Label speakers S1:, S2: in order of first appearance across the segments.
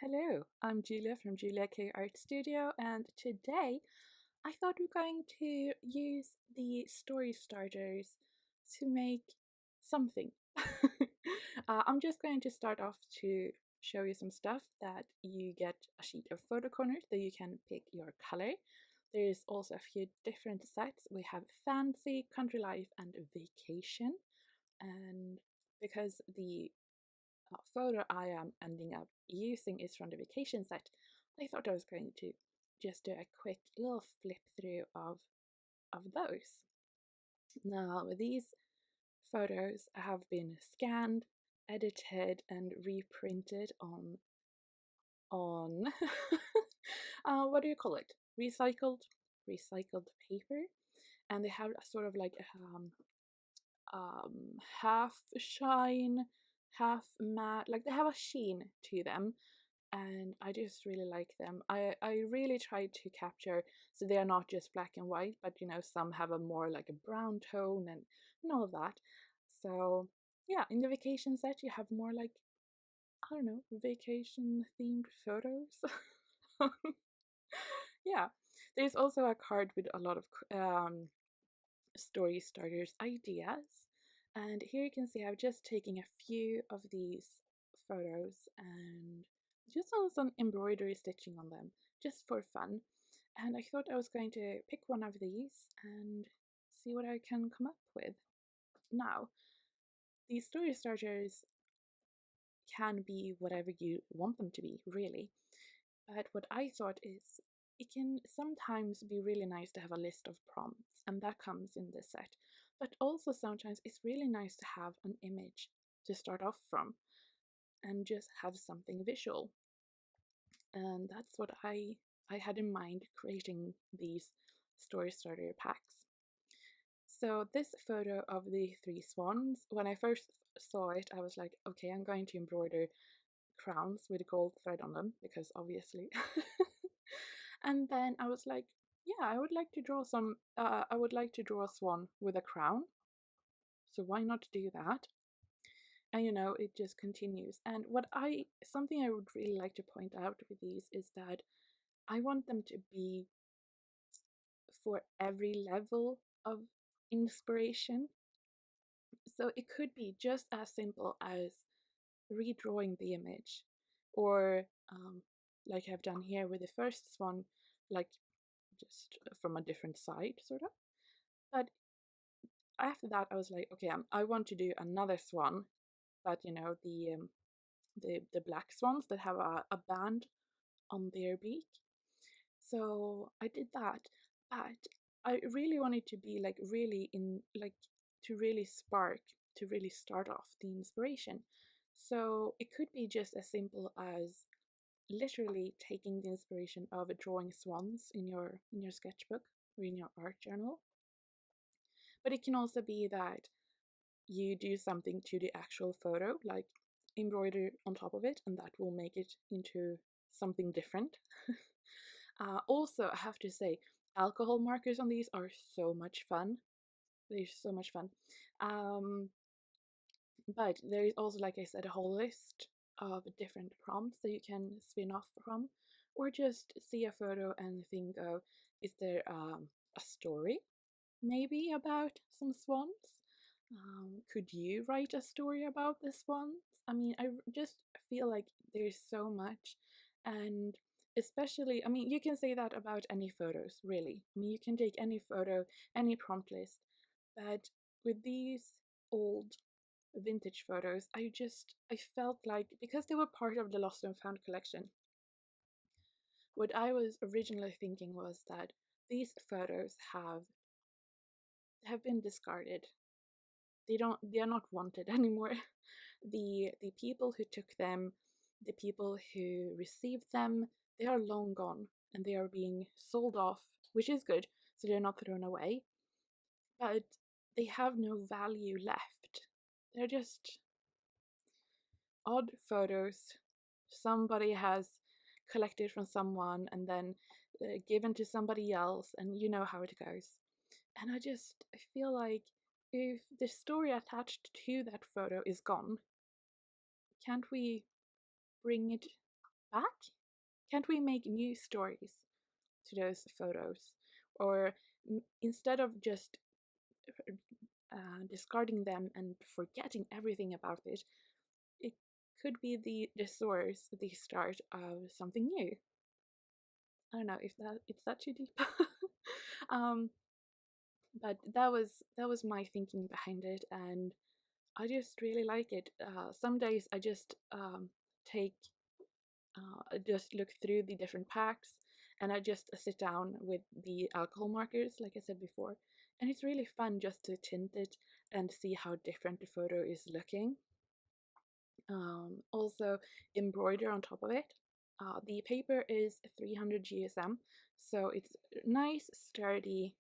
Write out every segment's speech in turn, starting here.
S1: Hello, I'm Julia from Julia K Art Studio, and today I thought we're going to use the story starters to make something. I'm just going to start off to show you some stuff that you get a sheet of photo corners that you can pick your color. There's also a few different sets. We have fancy, country life, and vacation. And because the photo I am ending up using is from the vacation set, I thought I was going to just do a quick little flip through of those. Now, these photos have been scanned, edited, and reprinted on what do you call it? Recycled paper, and they have a sort of like half shine, half matte. Like they have a sheen to them, and I just really like them. I really tried to capture so they are not just black and white, but some have a more like a brown tone and all of that. So yeah, in the vacation set you have more like, I don't know, vacation themed photos. Yeah, there's also a card with a lot of story starters ideas, and here you can see I've just taken a few of these photos and just done some embroidery stitching on them just for fun, and I thought I was going to pick one of these and see what I can come up with. Now, these story starters can be whatever you want them to be, really. But what I thought is it can sometimes be really nice to have a list of prompts, and that comes in this set. But also sometimes it's really nice to have an image to start off from and just have something visual. And that's what I had in mind creating these story starter packs. So this photo of the three swans, when I first saw it, I was like, okay, I'm going to embroider crowns with gold thread on them because obviously. And then I was like, yeah, I would like to draw I would like to draw a swan with a crown. So why not do that? And it just continues. And something I would really like to point out with these is that I want them to be for every level of inspiration. So it could be just as simple as redrawing the image, or like I've done here with the first one, like just from a different side, sort of. But after that, I was like, okay, I want to do another swan, but the black swans that have a band on their beak. So I did that, but I really wanted to be like really in like to really spark to really start off the inspiration. So it could be just as simple as literally taking the inspiration of drawing swans in your sketchbook or in your art journal. But it can also be that you do something to the actual photo, like embroider on top of it, and that will make it into something different. Also, I have to say, alcohol markers on these are so much fun. They're so much fun. Um, but there is also, like I said, a whole list of different prompts that you can spin off from, or just see a photo and think of, is there a story maybe about some swans? Could you write a story about the swans? I mean, I just feel like there's so much, and especially, I mean, you can say that about any photos, really. I mean, you can take any photo, any prompt list, but with these old vintage photos, I felt like because they were part of the Lost and Found collection, what I was originally thinking was that these photos have been discarded. They are not wanted anymore. The people who took them, the people who received them, they are long gone and they are being sold off, which is good, so they're not thrown away. But they have no value left. They're just odd photos somebody has collected from someone and then given to somebody else, and you know how it goes. And I feel like if the story attached to that photo is gone, can't we bring it back? Can't we make new stories to those photos? Or instead of just discarding them and forgetting everything about it, it could be the source, the start of something new. I don't know if it's that too deep. um, but that was my thinking behind it, and I just really like it. Some days I just take just look through the different packs, and I just sit down with the alcohol markers, like I said before, and it's really fun just to tint it and see how different the photo is looking. Also embroider on top of it. The paper is 300 GSM, so it's nice, sturdy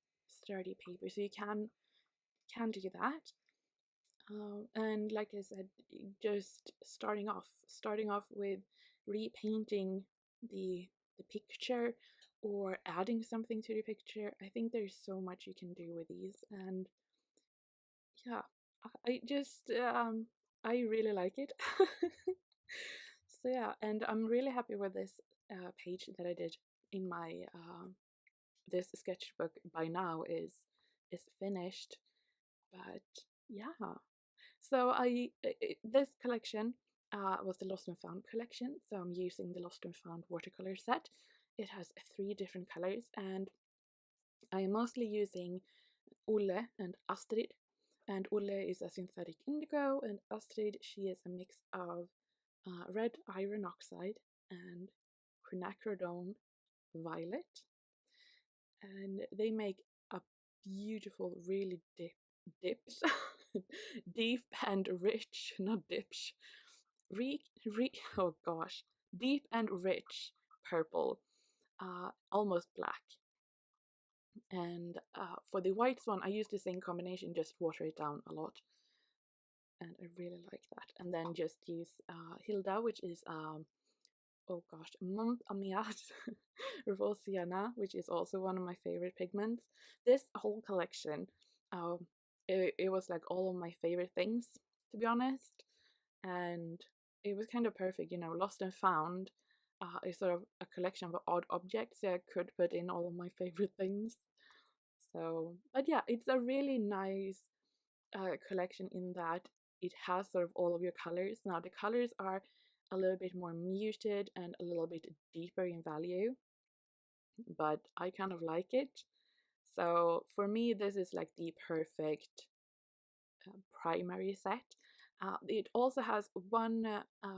S1: paper, so you can do that. And like I said, just starting off with repainting the picture or adding something to the picture. I think there's so much you can do with these, and yeah, I just I really like it. So yeah, and I'm really happy with this page that I did in my this sketchbook. By now is finished, but yeah. So this collection was the Lost and Found collection. So I'm using the Lost and Found watercolor set. It has 3 different colors, and I am mostly using Ulle and Astrid. And Ulle is a synthetic indigo, and Astrid, she is a mix of red iron oxide and quinacridone violet. And they make a beautiful, really dips, deep and rich, not dips, oh gosh, deep and rich purple, almost black. And for the white one, I use the same combination, just water it down a lot. And I really like that. And then just use Hilda, which is, oh gosh, Mont Amiat Rosiana, which is also one of my favorite pigments. This whole collection, it was like all of my favorite things, to be honest. And it was kind of perfect, Lost and Found is sort of a collection of odd objects, so I could put in all of my favorite things. So, but yeah, it's a really nice collection in that it has sort of all of your colors. Now, the colors are a little bit more muted and a little bit deeper in value, but I kind of like it. So for me, this is like the perfect primary set. It also has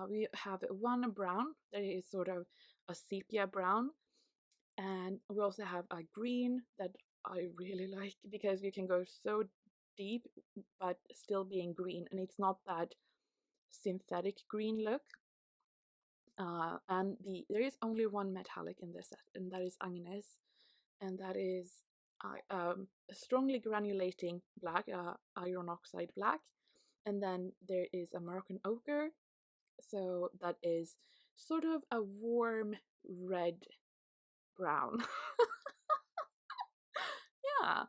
S1: we have one brown that is sort of a sepia brown, and we also have a green that I really like because you can go so deep but still being green, and it's not that synthetic green look. And there is only one metallic in this set, and that is Agnes, and that is a strongly granulating black, iron oxide black, and then there is a Moroccan ochre, so that is sort of a warm red brown. Yeah,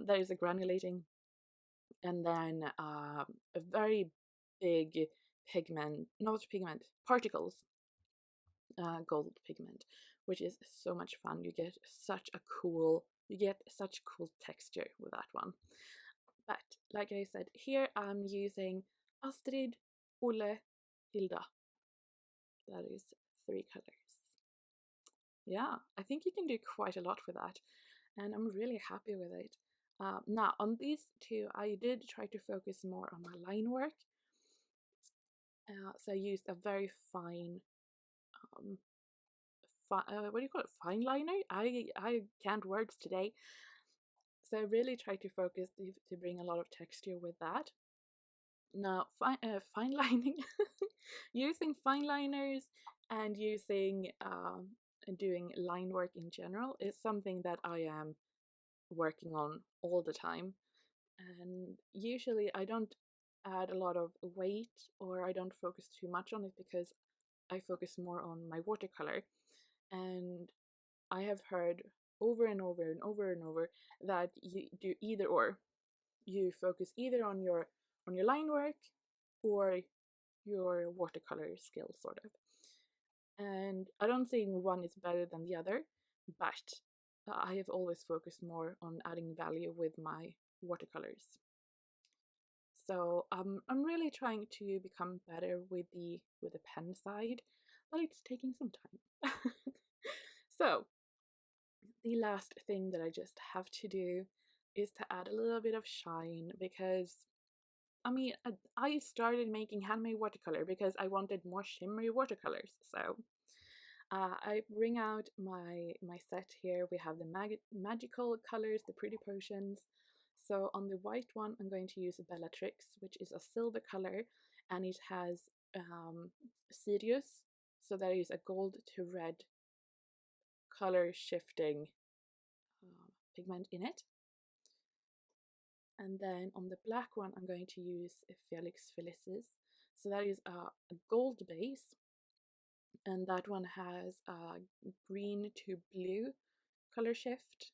S1: there is a granulating, and then a very big pigment, not pigment, particles, gold pigment, which is so much fun. You get such cool texture with that one. But like I said, here I'm using Astrid, Ulle, Hilda. That is 3 colors. Yeah, I think you can do quite a lot with that, and I'm really happy with it. Now, on these 2, I did try to focus more on my line work. So I used a very fine, what do you call it? Fine liner? I can't words today. So I really tried to focus to bring a lot of texture with that. Now, fine lining, using fine liners and using doing line work in general is something that I am working on all the time. And usually I don't add a lot of weight, or I don't focus too much on it because I focus more on my watercolor. And I have heard over and over and over and over that you do either or. You focus either on your line work or your watercolor skills, sort of. And and I don't think one is better than the other, but I have always focused more on adding value with my watercolors. So I'm really trying to become better with the pen side, but it's taking some time. So the last thing that I just have to do is to add a little bit of shine, because I mean, I started making handmade watercolor because I wanted more shimmery watercolors. So I bring out my set here. We have the magical colors, the pretty potions. So on the white one, I'm going to use Bellatrix, which is a silver color, and it has Sirius. So there is a gold to red color shifting pigment in it. And then on the black one, I'm going to use Felix Felicis. So that is a gold base, and that one has a green to blue color shift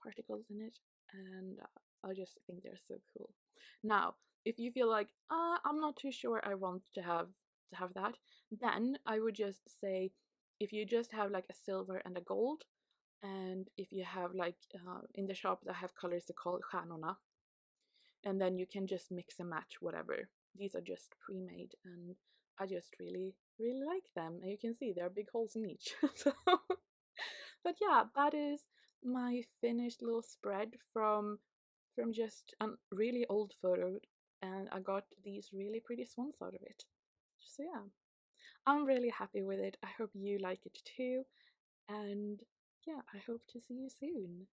S1: particles in it, and I just think they're so cool. Now, if you feel like I'm not too sure I want to have that, then I would just say, if you just have like a silver and a gold, and if you have like in the shop that have colors they call stjärnorna, and then you can just mix and match whatever. These are just pre-made, and I just really like them, and you can see there are big holes in each. So but yeah, that is my finished little spread from just a really old photo, and I got these really pretty swans out of it. So yeah, I'm really happy with it. I hope you like it too, and yeah, I hope to see you soon.